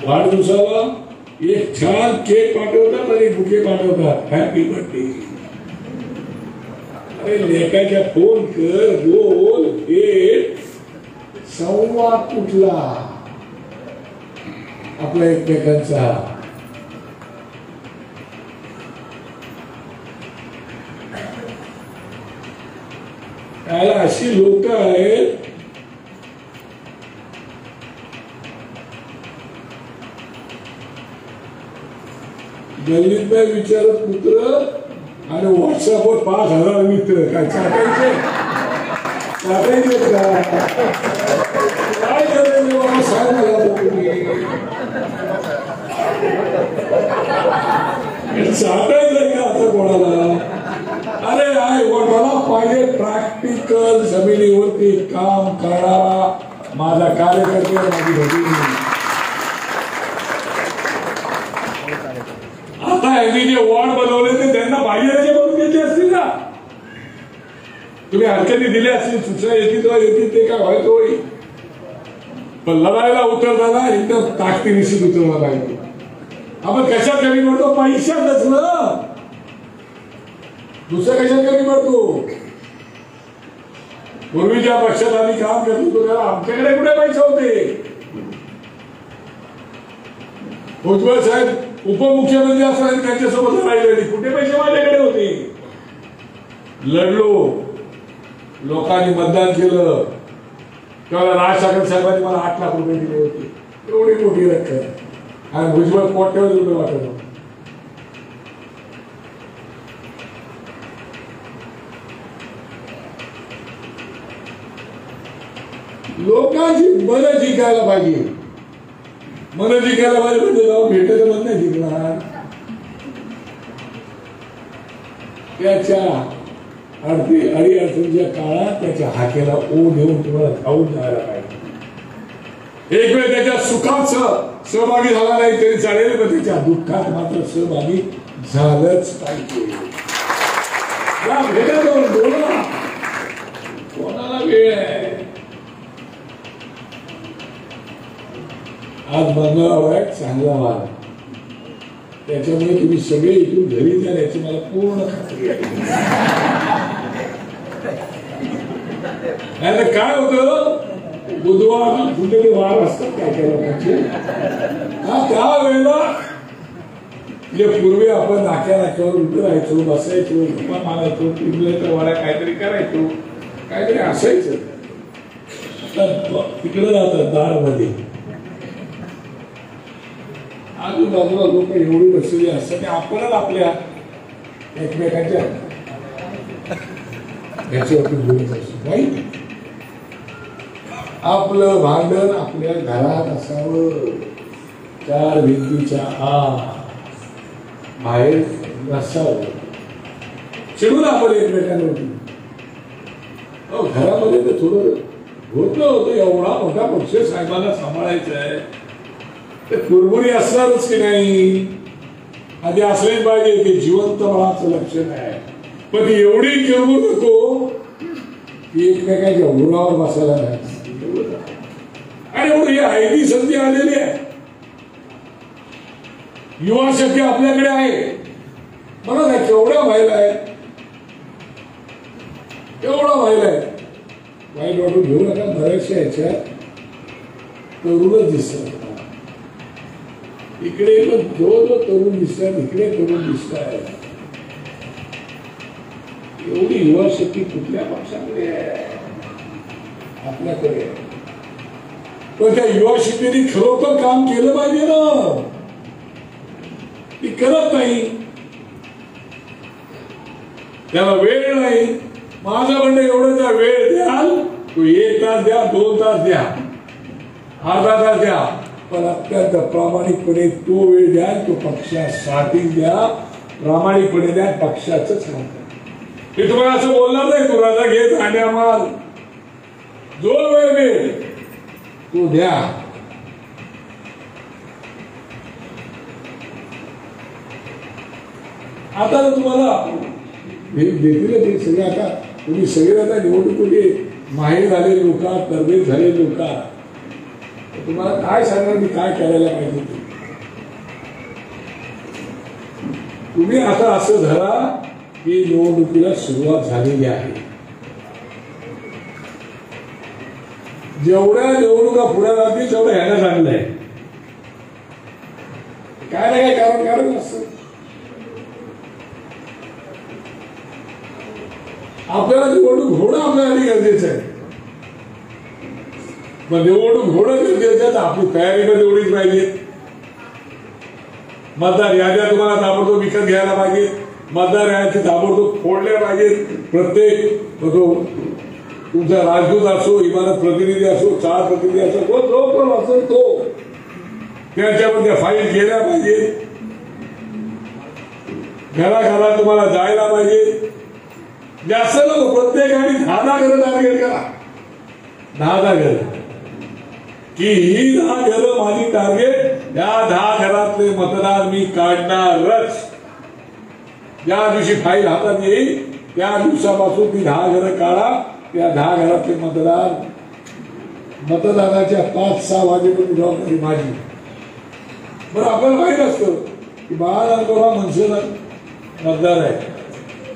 वाढदिवसाला एक छान केक पाठवतात आणि बुके पाठवतात, हॅपी बर्थडे. अरे लेखाच्या फोन कर, बोल, भेट, संवाद कुठला आपल्या एकमेकांचा. त्याला अशी लोक आहेत गल्लीत नाही विचारत मित्र आणि व्हॉट्सअपवर 5,000 मित्र. काय चाटायचे काय करायचं मला सांगायला चाटायचंय का आता कोणाला? अरे मला पाहिजे प्रॅक्टिकल जमिनीवरती काम करणारा माझा कार्यकर्ते, माझी भगिनी. आता यांनी जे वॉर्ड बनवले ते त्यांना बाहेरचे बनवून घ्यायचे असतील ना. तुम्ही हरकती दिल्या असतील, सूचना येतील ते काय व्हायचं होईल. पण लढायला उतरताना एकदम ताकदीनिशी उतरला पाहिजे. आपण कशात कमी पडतो? पैशातच ना, दुसऱ्या कशात कमी पडतो? पूर्वी ज्या पक्षात आम्ही काम करत होतो त्याला आमच्याकडे कुठे पैसे होते? भुजबळ साहेब उपमुख्यमंत्री असताना त्यांच्यासोबत राहिलेली कुठे पैसे माझ्याकडे होते? लढलो, लोकांनी मतदान केलं, तेव्हा राज ठाकरे साहेबांनी मला 8 लाख रुपये दिले होते. एवढी मोठी रक्कम. आणि भुजबळ कोट्यवधी रुपये वाटत होते. लोकांची मन जिंकायला पाहिजे. मन जिंकायला पाहिजे म्हणजे जाऊन भेटायचं मन नाही जिंकणार. त्याच्या अडीअडचणीच्या काळात त्याच्या हाकेला ओ देऊन तुम्हाला धावून जायला पाहिजे. एक वेळ त्याच्या सुखात सहभागी झाला नाही तरी चालेल, पण त्याच्या दुःखात मात्र सहभागी झालंच पाहिजे. कोणाला वेळ आहे? आज मंगळवार आहे, चांगला वार, त्याच्यामुळे तुम्ही सगळे इथून घरी जाल याची मला पूर्ण खात्री आहे. नाही काय होतं, बुधवार कुठे वार असतात काय काय लोकांचे, त्यावेळेला जे पूर्वी आपण नाक्यावर उभे राहायचो, बसायचो, गप्पा मारायचो, पिंजल्याच्या वाड्या काहीतरी करायचो, काहीतरी असायचं. तिकडे जातात दारमध्ये, आजूबाजूला लोक एवढी बसलेली असतात, आपणच आपल्या एकमेकांच्या याच्यावरती बोलत असतो नाही. आपलं भांडण आपल्या घरात असावं, 4 भिंतीच्या बाहेर नसावं. चिडून आपण एकमेकांवरती घरामध्ये तर थोडं होतं. एवढा मोठा पक्ष साहेबांना सांभाळायचा आहे, ते कुरबुरी असणारच की नाही. आधी असलेच पाहिजे, ते जिवंतपणाचं लक्षण आहे. पण ती एवढी किरबूर नको की एकमेकांच्या उरावर बसायला नाही. आणि एवढी आयडी संधी आलेली आहे, युवा शक्ती आपल्याकडे आहे. म्हणा ना केवढ्या महिला आहेत, केवढा महिला आहेत. वाईट वाटून घेऊ नका, बऱ्याचशा ह्याच्यात तरुणच दिसतात. इकडे जो तरुण दिसतात, इकडे तरुण दिसतात. एवढी युवा शक्ती कुठल्या पक्षाकडे आहे? आपल्याकडे. पण त्या युवा शक्तीने खरोखर काम केलं पाहिजे ना, ती करत नाही. त्याला वेळ नाही. माझं म्हणणं एवढंच, वेळ द्याल तो 1 तास द्या, 2 तास द्या, अर्धा तास द्या, पण अत्यंत प्रामाणिकपणे तो वेळ द्या. तो पक्षासाठी द्या, प्रामाणिकपणे द्या, पक्षाचंच काम करा. मी तुम्हाला असं बोलणार नाही तुला घेत राहण्या माल. जो वेळ मिळेल तो द्या. आता तुम्हाला देतील ते सगळे. आता तुम्ही सगळे आता निवडणुकीचे माहीर झाले लोक, तरबेज झाले लोक, तुम्हाला काय सांगणार मी काय करायला पाहिजे ते. तुम्ही आता असं धरा की निवडणुकीला सुरुवात झालेली आहे. जेवढ्या निवडणुका पुढे जातील तेवढं ह्याला चांगलं आहे. काय ना काय कारण असतं. आपल्याला निवडणूक होणं आपल्यासाठी गरजेचं आहे. मग निवडणूक होणं गरजेचं आहे तर आपली तयारी पण एवढीच पाहिजे. मतदार याद्या तुम्हाला ताबडतोब विकत घ्यायला पाहिजे. मतदार याद्या ताबडतोब फोडल्या पाहिजेत. प्रत्येक तुमचा राजदूत असो, इमारत प्रतिनिधी असो, 4 प्रतिनिधी असो, जो कोण असेल तो त्याच्यामध्ये फाईल केल्या पाहिजे. घराघरात तुम्हाला जायला पाहिजे. जास्त नको, प्रत्येकाने 10 घरं टार्गेट करा. 10 घरं की ही 10 घरं माझी टार्गेट. या 10 घरातले मतदार मी काढणारच. ज्या दिवशी फाईल हातात येईल त्या दिवसापासून ती 10 घरं काढा. त्या 10 घरातले मतदानाच्या 5-6 वाजेपर्यंत जबाबदारी माझी. बरं आपल्याला माहीत असतं की बाळानंदराव मनसेला मतदार आहे.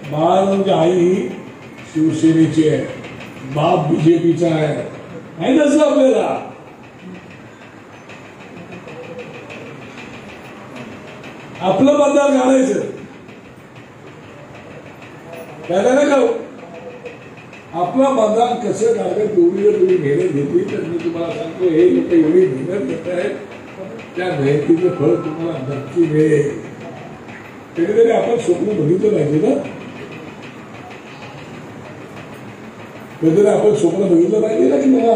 बाळानंदची आई ही शिवसेनेची आहे, बाप बीजेपीचा आहे. माहीत असतं आपल्याला. आपलं मतदार काढायचं त्याला नाही का. आपलं मतदान कसं काढायचं तेवढी जर तुम्ही मेहनत घेतली तर मी तुम्हाला सांगतो हे लोक एवढी मेहनत घेत आहेत, त्या मेहनतीचं फळ तुम्हाला नक्की मिळेल. कधीतरी आपण स्वप्न बघितलं पाहिजे ना. कधीतरी आपण स्वप्न बघितलं पाहिजे ना की मला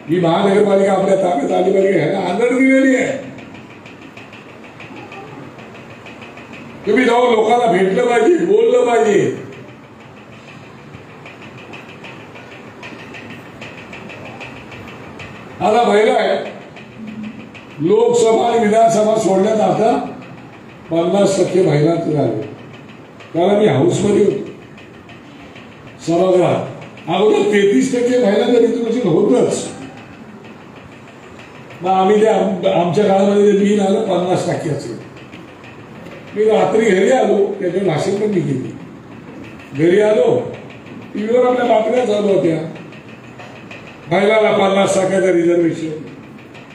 ही महानगरपालिका आपल्या ताब्यात आली पाहिजे. ह्याला आनंद दिलेली आहे. तुम्ही जाऊन लोकांना भेटलं पाहिजे, बोललं पाहिजे. आता महिला आहे, लोकसभा आणि विधानसभा सोडण्यात आता 50% महिलांचं झालं. कारण मी हाऊसमध्ये होतो सभागृहात. अगोदर 33% महिलांचं रिझर्वेशन होतच. मग आम्ही ते आमच्या काळामध्ये बिल आलं 50%. मी रात्री घरी आलो, त्याच्यावर भाषण पण मी केली. घरी आलो, टीव्हीवर आपल्या बातम्या चालू होत्या, महिलाला 50% रिझर्वेशन.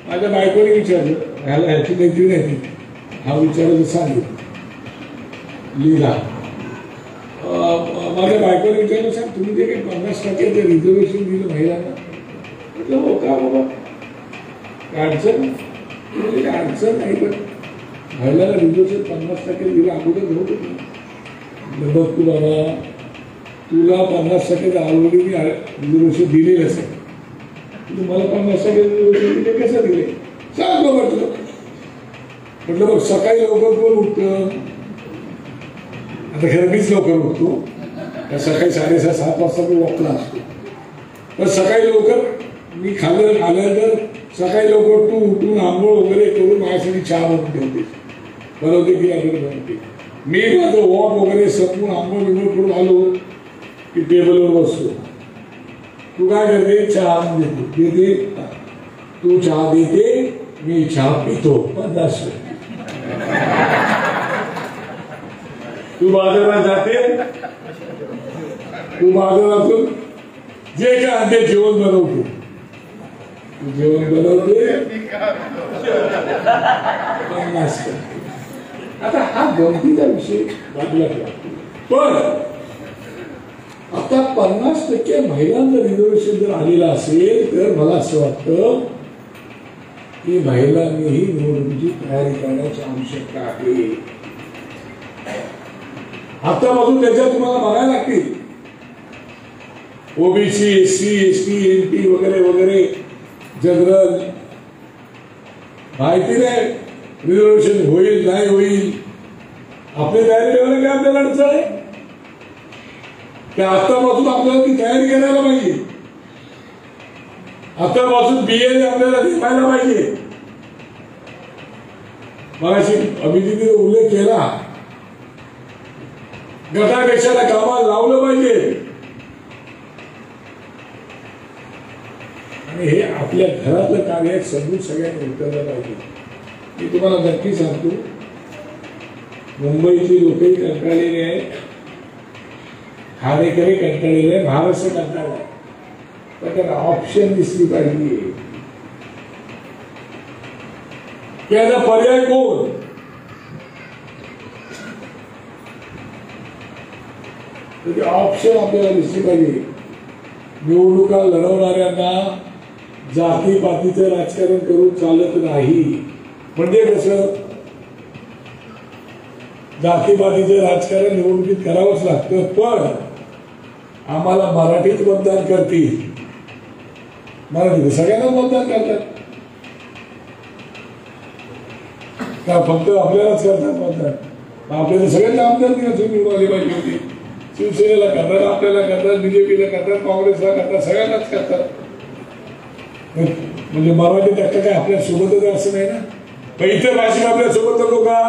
माझ्या बायकोने विचारलं, ह्याला ह्याची मैत्री नाही. हा विचारायला सांगितलं लिहिला. माझ्या बायकोने विचारलं, साहेब तुम्ही जे काही 50% रिझर्वेशन दिलं महिलांना. म्हटलं हो का बाबा, अडचण अडचण नाही, पण महिलाला रिझर्वेशन 50% दिलं अगोदर होत. बघ तू बाबा, तुला 50% ऑलरेडी मी रिझर्वेशन दिलेलंच आहे. तुम्हाला 50% रिझर्वेशन दिले कसं दिले सांगतो म्हटलं बघ सकाळी लवकर कोण उठतं. आता खरं मीच लवकर उठतो, सकाळी 6:30-7 वाजता मी वॉकला असतो. पण सकाळी लवकर मी आल्यानंतर सकाळी लवकर तू उठून आंघोळ वगैरे करून माझ्यासाठी चहा बनवून ठेवते, बनवते की आपण बनवते. मी माझं वॉक वगैरे संपून आंघोळ बिंघोळ करून आलो की टेबलवर बसतो. तू काय करते चहा देते, तू चहा देते मी चहा पितो. 50. तू बाजारात जाते, तू बाजारातून जे काय आणते जेवण बनवतो, तू जेवण बनवते 50. आता हा गमतीचा विषय वाटला. पण आता 50% महिलांचं रिझर्वेशन जर आलेलं असेल तर मला असं वाटतं की महिलांनीही निवडणुकीची तयारी करण्याची आवश्यकता आहे. आतापासून त्याच्यात तुम्हाला बघायला लागतील ओबीसी, एससी, एसटी, एनटी वगैरे वगैरे, जनरल. माहिती नाही रिझर्वेशन होईल नाही होईल. आपली तयारी ठेवायला काय आपल्याला अडचण आहे? आतापासून आपल्याला ती तयारी करायला पाहिजे. आतापासून बीए आपल्याला लिहायला पाहिजे. मगाशी अभिजितीने उल्लेख केला, गटापेक्षाला कामाला लावलं पाहिजे. आणि हे आपल्या घरातलं कार्य समजून सगळ्यांनी उतरलं पाहिजे. मी तुम्हाला नक्की सांगतो, मुंबईची लोकही कंटाळलेली आहे, ठाणेकरी कंटाळलेले आहे, महाराष्ट्र कंटाळला. पण त्याला ऑप्शन दिसली पाहिजे की याचा पर्याय कोण. ऑप्शन आपल्याला दिसली पाहिजे. निवडणुका लढवणाऱ्यांना जातीपातीचं राजकारण करून चालत नाही. म्हणजे कसं, जातीपातीचं राजकारण निवडणुकीत करावंच लागतं. पण आम्हाला मराठीत मतदान करतील, मराठीत सगळ्यांना मतदान करतात का फक्त आपल्यालाच करतात मतदान? आपल्याला सगळ्यांना आमदारकी निवडून आली पाहिजे होती. शिवसेनेला करतात, आपल्याला करतात, बीजेपीला करतात, काँग्रेसला करतात, सगळ्यांनाच करतात. म्हणजे मराठी टक्का काय आपल्या सोबतच असं नाही ना. पण इतर भाषिक आपल्या सोबत नको का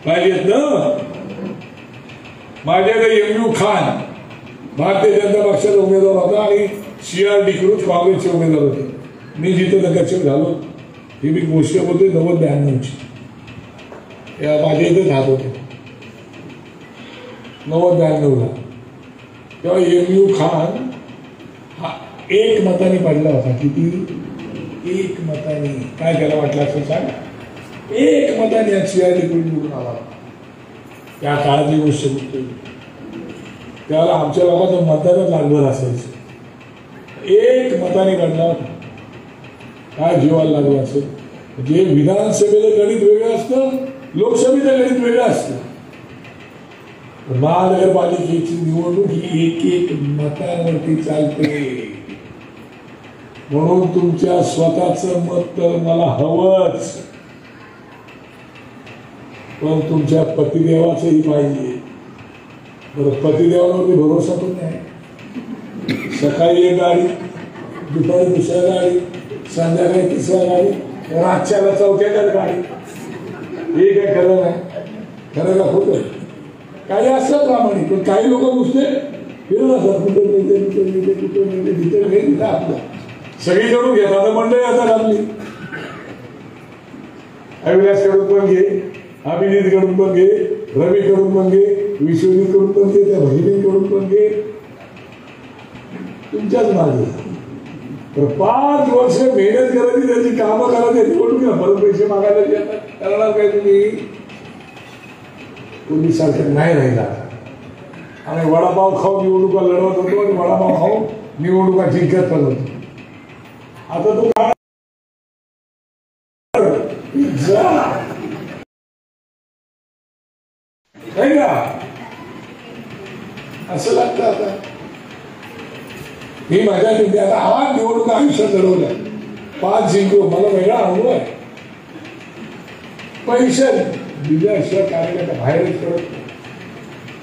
पाहिजेत ना. माझ्याकडे MU खान भारतीय जनता पक्षाचा उमेदवार होता आणि CR डिक्रूज काँग्रेसचे उमेदवार होते. मी जिथे नगरसेवक झालो ही मी गोष्ट बोलतोय 90-92ची. माझ्या इथे राहत होते 90-92ला. तेव्हा MU खान हा 1 मताने पडला होता. किती? 1 मताने. काय त्याला वाटलं असं सांग. 1 मताने CR डिक्रूज निवडून आला. त्या काळातली गोष्ट बोलतोय. त्याला आमच्या लोकांचं मतदानच लागलं असायचं. 1 मताने काढला होता. काय जीवाला लागलं असेल. जे विधानसभेचं गणित वेगळं असतं, लोकसभेचं गणित वेगळं असतं. महानगरपालिकेची निवडणूक ही 1-1 मतांवरती चालते. म्हणून तुमच्या स्वतःचं मत तर मला हवंच, पण तुमच्या पतिदेवाचंही पाहिजे. बरं, पतिदेवावरती भरोसा पण नाही. सकाळी 1 गाडी, दुपारी 2ऱ्या गाडी, संध्याकाळी 3ऱ्या गाडी, रातच्याला 4थ्या गाडी. हे काय खरं नाही. खरं का खोटं? काही असतात प्रामाणिक, पण काही लोक नुसते फिरत असतात. कुठं मिळते तिथं आपलं सगळीकडून घेतात. मंडळी आता आपली अविनाश कडून पण घे, अभिजित कडून पण घे, रवी कडून पण घे, विश्वजित कडून पण घे, त्या बहिणींकडून पण घे. तुमच्याच मागे 5 वर्ष मेहनत करायची, त्याची कामं करायची, निवडणुकीला परत पैसे मागायला येतात. करणार काय तुम्ही? पूर्वी सारखं नाही राहिला. आणि वडापाव खाऊ निवडणुका लढवत होतो आणि वडापाव खाऊ निवडणुका जिंकत पण होतो. आता तो असं लागतं आता. मी माझ्या जिंकल्या आता हा निवडणूक आयुष्यात लढवल्या 5 जिंकलो. मला वेगळा अनुभव आहे. पैसे दिल्याशिवाय कार्यक्रम बाहेरच करत नाही.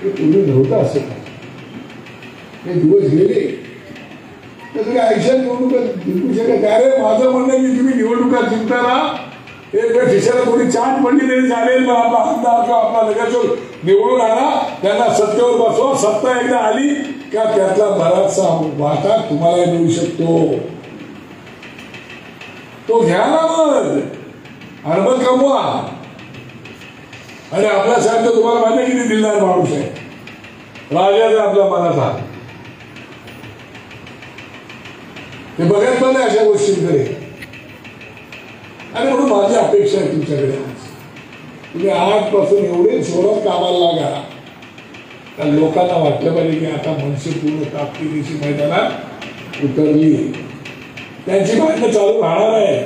ते पूर्वी नव्हतं असं काय. हे दिवस गेले तर तुम्ही आयुष्यात निवडणुका जिंकू शकत. अरे माझं म्हणणं आहे की तुम्ही निवडणुका जिंकताना एक वेळ खिशाला कोणी चाट पडली तरी चालेल, पण आपला आमदार किंवा आपला नगरसेवक निवडून आणा, त्यांना सत्तेवर बसवा. सत्ता एकदा आली का त्यातला बराचसा वाटा तुम्हाला मिळू शकतो. तो घ्या ना मग, अडबड कमवा. आणि आपला साहेब तर तुम्हाला माहिती किती दिलदार माणूस आहे. राजाचा आपल्या मनाचा ते बघत पण नाही अशा गोष्टींकडे. आणि म्हणून माझी अपेक्षा आहे तुमच्याकडे तुम्ही आजपासून एवढे जोरात कामाला लागा तर लोकांना वाटलं पाहिजे की आता मनसे पूर्ण ताकदीनिशी मैदानात उतरली. त्यांची भांडणं चालू राहणार आहे.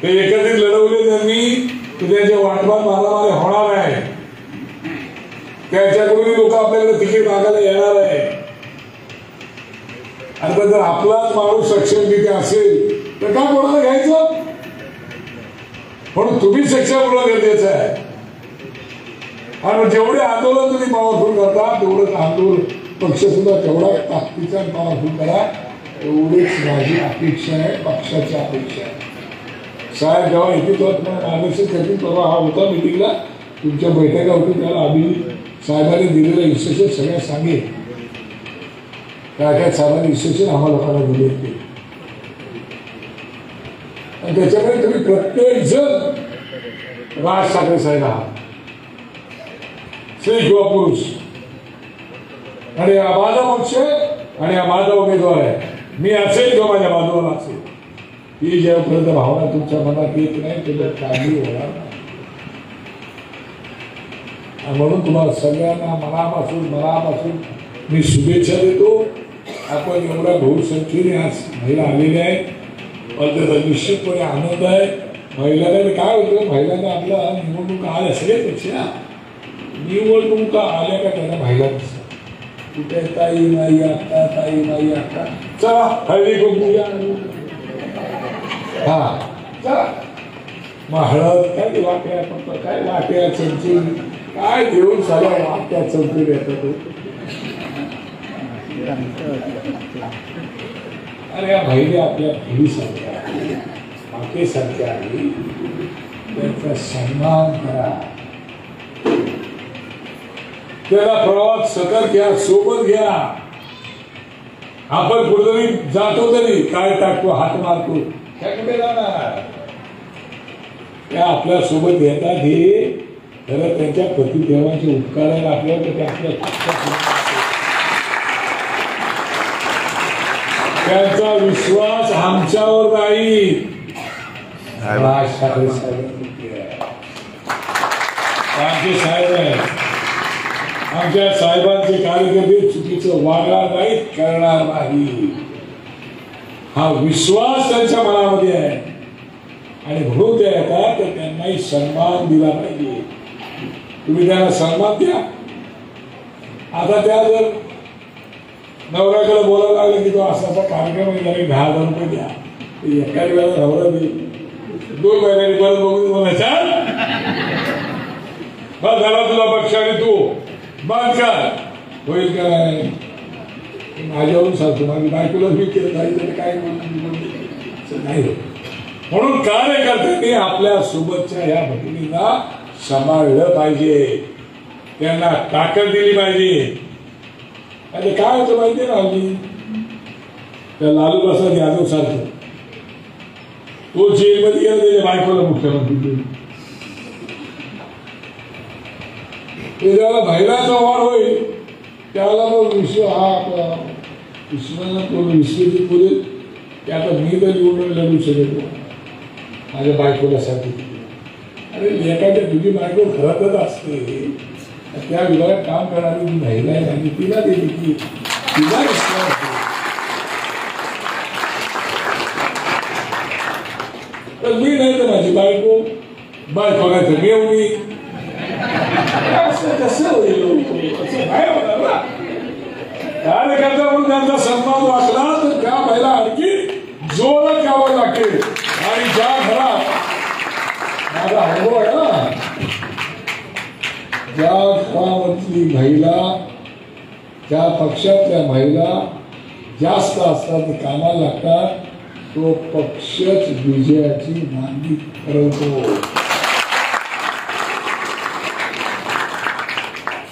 ते एकत्रित लढवले त्यांनी त्यांच्या वाटवाट मारामारी होणार आहे. त्याच्याकडून लोक आपल्याकडे तिकीट मागायला येणार आहे. आणि जर आपलाच माणूस सक्षम तिथे असेल तर का कोणाला घ्यायचं. म्हणून तुम्ही सक्षम होणं गरजेचं आहे. आणि जेवढे आंदोलन तुम्ही पॉवरफुल करता तेवढंच आंदोलन पक्ष सुद्धा तेवढा ताकदीचा पॉवरफुल करा. एवढीच माझी अपेक्षा आहे, पक्षाची अपेक्षा आहे. साहेब जेव्हा येतील मार्गदर्शन करतील. परवा हा होता मिटिंगला तुमच्या बैठका होती त्याला आम्ही साहेबांनी दिलेलं इन्स्ट्रक्शन सगळ्या सांगेल. काय साहेबांनी इन्स्ट्रक्शन आम्हा लोकांना दिले होते. आणि त्याच्यामुळे तुम्ही प्रत्येक जण राज ठाकरे साहेब आहात, स्त्री किंवा पुरुष. आणि हा माझा पक्ष आणि हा माझा उमेदवार आहे. मी असेल किंवा माझ्या बाजूला असेल. ही जेव्हापर्यंत भावना तुमच्या मनात येत नाही तेव्हा काही होणार नाही. म्हणून तुम्हाला सगळ्यांना मनापासून मी शुभेच्छा देतो. आपण एवढ्या बहुसंख्येने आज महिला आलेल्या आहेत. पण त्याचा निश्चितपणे आनंद आहे. महिलांना काय होतं, महिलांना आपला निवडणुका आल्या सगळ्यापेक्षा निवडणुका आल्या का त्यांना महिला दिसतात. कुठे ताई नाही आता, ताई नाही आता, चला हळदी कुंकूया. हा चला मग हळद काय वाट्या काय वाट्या चमची काय घेऊन सगळ्या वाट्या चमची येतात. अरे या महिला आपल्या मुलीसारख्या मातेसारख्या आहे. त्यांचा सन्मान करा. त्याला प्रवास सतत घ्या, सोबत घ्या. आपण कुठेतरी जातो तरी काय टाकतो, हात मारतो, त्या कुठे जाणार. त्या आपल्या सोबत येतात. हे खरं त्यांच्या पतिदेवांचे उपकार आहेत आपल्याला. तर ते आपल्या त्यांचा विश्वास आमच्यावर नाही. राज ठाकरे आमचे साहेब आहेत. आमच्या साहेबांचे कार्यकर्ते चुकीचं वागणार नाहीत, करणार नाही. हा विश्वास त्यांच्या मनामध्ये आहे. आणि म्हणून ते येतात तर त्यांनाही सन्मान दिला पाहिजे. तुम्ही त्यांना सन्मान द्या. आता त्या जर नवऱ्याकडे बोलायला लागलं की तो असा कार्यक्रम आहे, 10,000 रुपये द्या. एका वेळेला नवरा देईल. 2 महिन्यांनी परत बघून मला छान बस झाला तुला पक्षाने तू बंद कर. होईल काय माझ्यावरून सांगतो. माझी बायकोला मी केलं जायचं काय नाही होत. म्हणून कार्यकर्त्यांनी आपल्या सोबतच्या या भगिनींना सांभाळलं पाहिजे. त्यांना ताकद दिली पाहिजे. आणि काय होतं माहितीये ना, आम्ही त्या लालू प्रसाद यादव सारखं तो जेलमध्ये गेला त्याच्या बायकोला मुख्यमंत्री. ते ज्याला महिलाचा वाढ होईल त्याला मग विश्वजित बोलेल की आता मी तर निवडून लढू शकतो माझ्या बायकोला साठी. अरे एखाद्या तुझी बायको घरातच असते, त्या विभागात काम करणारी जी महिला आहे आणि तिला दिली की तिला विश्वास. तर मी नाही तर माझी बायको नाही तर मी एवढी कसं होईल. असं नाही होणार ना. कार्यकर्ता म्हणून त्यांचा सन्मान वाटला तर त्या महिला आणखी जोरात यावं लागेल. आणि ज्या घरात माझा अनुभव आहे ना, ज्या घरामधली महिला, ज्या पक्षातल्या महिला जास्त असतात, कामाला लागतात, तो पक्षच विजयाची नांदी ठरवतो.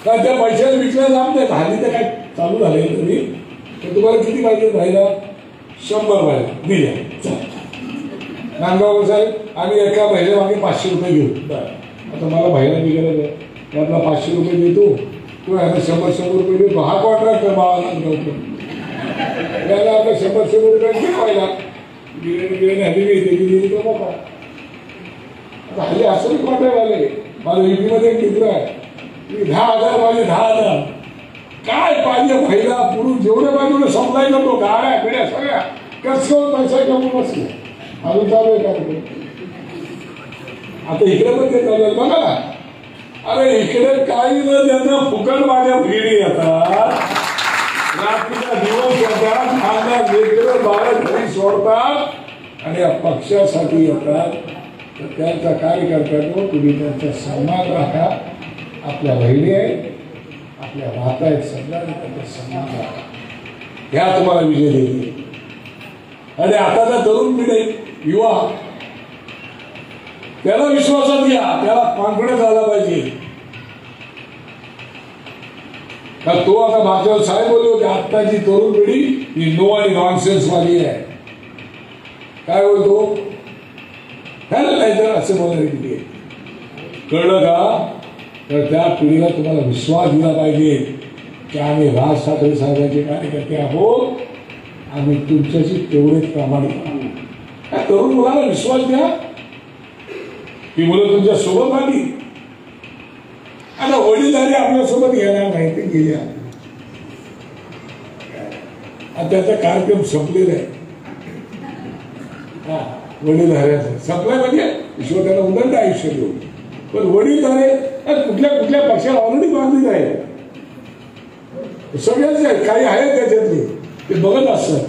काय त्या पैशाला विकल्या जात नाही. हल्ली तर काय चालू झाले तरी तर तुम्हाला किती पाहिजे महिला? 100 महिला दिल्या. नांदगावकर साहेब आम्ही एका महिलेमागे 500 रुपये घेऊ. आता मला महिलांची गरज आहे, त्यातला 500 रुपये देतो, तो ह्याला 100 रुपये देतो. हा कॉन्ट्रॅक्ट आहे मला नांदगावकर, त्याला आपल्या 100 रुपये पाहिला हल्ली मिळते की दिली तो मोठा. आता हल्ली असं कॉन्ट्रॅक्ट आले. माझं युपीमध्ये एक मित्र आहे, 10,000 पाहिजे, 10,000 काय पाहिजे महिला पुरुष जेवढे पाहिजे सप्लाय करतो. गाड्या पिढ्या सगळ्या कसं पैसा कमवून बसले. अजून चालू आहे काय? आता इकडे पण ते चालू आहे बघा. अरे इकडे काही न त्यांना फुकट माझ्या भिडी येतात, रात्रीचा दिवस येतात, खांदा वेगळं बाळं घरी सोडतात आणि या पक्षासाठी येतात. तर त्यांचा कार्यकर्त्यांनो तुम्ही त्यांचा सन्मान राखा. आपल्या बहिणी आहेत, आपल्या माता आहेत, समजा त्यांचा सन्मान राखा. ह्या तुम्हाला विजय देईल. आणि आताचा तरुण पिढी युवा त्याला विश्वासात घ्या, त्याला कॉन्फिडन्स आला पाहिजे. तर तो आता मागच्या साहेब बोलले होते आत्ताची तरुण पिढी ही नो आणि नॉनसेन्स वाली आहे. काय बोलतो नाही तर असं बोलायला किती आहे, कळलं का? तर त्या पिढीला तुम्हाला विश्वास दिला पाहिजे की आम्ही राज ठाकरे साहेबांचे कार्यकर्ते आहोत, आम्ही तुमच्याशी तेवढेच प्रामाणिक आहोत. त्या तरुण मुलाला विश्वास द्या, ती मुलं तुमच्या सोबत आली. आता वडीलधारी आपल्यासोबत येणार नाही, ते गेले. आता त्याचा कार्यक्रम संपलेला आहे. वडीलधाऱ्याचा संपलाय म्हणजे ईश्वर त्याला उदंड आयुष्य देऊ. पण वडीलधारे कुठल्या कुठल्या पक्षाला ऑलरेडी बांधलेले आहे, सगळ्याच आहेत. काही आहेत त्याच्यातले ते बघत असतात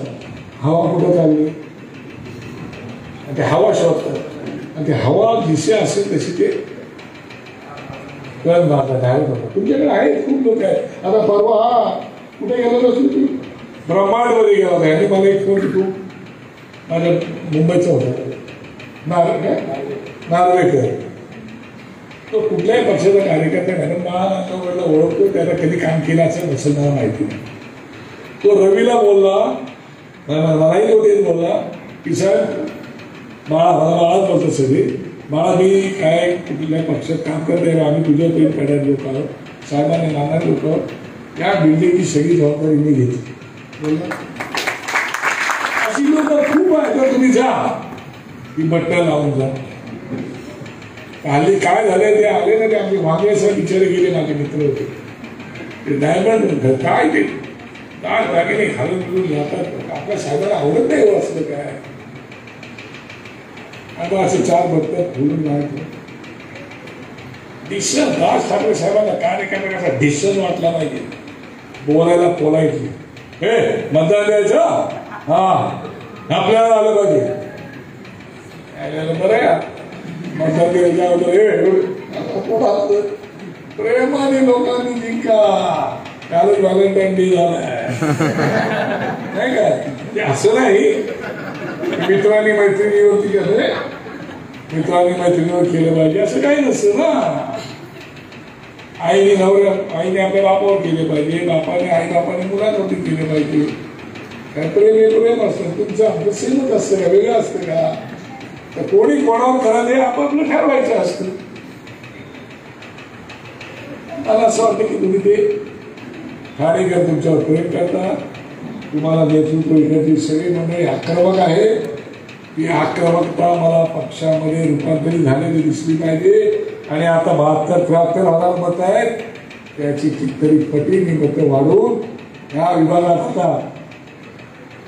हवा कुठं चालली, ते हवा शोधतात आणि ते हवा दिसे असेल तशी ते कळत मारतात, धावत होतात. तुमच्याकडे आहेत खूप लोक आहेत. आता परवा कुठे गेलो नसतो तू ब्रह्मांडमध्ये गेला होता आणि मला एक फोन तू माझ्या मुंबईचा होता नार्वेकर. तो कुठल्याही पक्षाचा कार्यकर्ता मॅडम मला ओळखतो, त्याला कधी काम केलं असं नसेल मला माहिती नाही. तो रवीला बोलला, मलाही तो तेच बोलला की साहेब बाळा, मला बाळाच बोलतो सगळे, बाळा मी काय कुठल्या पक्षात काम करते, आम्ही तुझ्या पेन काढायला लोक आहोत, साहेबांनी नाणार लोक आहोत, त्या बिल्डिंगची सगळी जबाबदारी मी घेतली. बोलला अशी लोक खूप आहेत. तर तुम्ही जा ती बट्ट्या लावून जा. हल्ली काय झालंय ते आले ना, ते आमचे वांगळे सर बिचारे गेले, माझे मित्र होते ते डायमंड काय ते काय दागिने घालून घेऊन जातात. आपल्या साहेबांना आवडत नाही असलं काय. आता असे 4 बट्ट्या फुलून जायचं. डिशन राज ठाकरे साहेबांना कार्यक्रमाचा डिशन वाटला पाहिजे, बोलायला बोलायची. हे मतदान द्यायचं, हा आपल्याला आलं पाहिजे. बरं आहे मतदान द्यायचं, प्रेमाने लोकांनी जिंका. कालच व्हॅलेंटाईन डे झालाय नाही का? ते असं नाही मित्रांनी मैत्रिणीवरती केलं, मित्रांनी मैत्रिणीवर केलं पाहिजे असं काही नसतं ना. आईने आईने आपल्या बापावर केले पाहिजे, बापाने आई बापाने मुलांवरती केले पाहिजे. काय प्रेम हे प्रेम असतं, तुमचं आमचं सेमच असतं का, वेगळं असतं का? तर कोणी कोणावर करायला आपापलं ठरवायचं असतं. मला असं वाटतं की तुम्ही ते कार्यकर्ते तुमच्यावर प्रेम करता. तुम्हाला नेतृत्व इकडची सगळी मंडळी आक्रमक आहे. ती आक्रमकता मला पक्षामध्ये रूपांतरित झालेली दिसली पाहिजे. आणि आता 72-73 मतं आहेत, त्याची कितीतरी पटीने मतं वाढवून या विभागात आता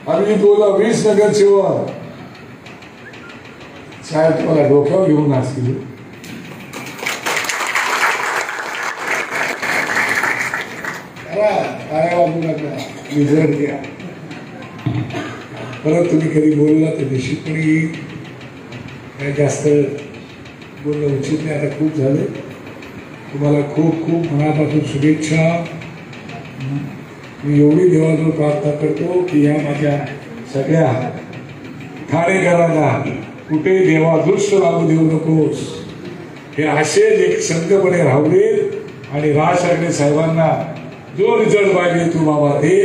आम्ही 20 नगरसेवक साहेब तुम्हाला डोक्यावर घेऊन असतील. काय वाजू नका. रिझल्ट द्या. परत तुम्ही कधी बोलला तर निश्चितपणे येईल. काय जास्त बोलणं उचित नाही, आता खूप झालं. तुम्हाला खूप खूप मनापासून शुभेच्छा. मी एवढी देवाजवळ प्रार्थना करतो की या माझ्या सगळ्या ठाणेकरांना कुठे देवा दृष्ट लागू देऊ नकोस. हे असेच एक संघपणे राहू दे आणि राज ठाकरे साहेबांना जो रिझल्ट पाहिजे तू बाबा दे,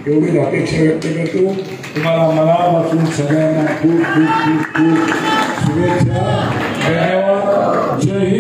एवढीच अपेक्षा व्यक्त करतो. तुम्हाला मनापासून सगळ्यांना खूप खूप खूप खूप शुभेच्छा. धन्यवाद. जय हिंद.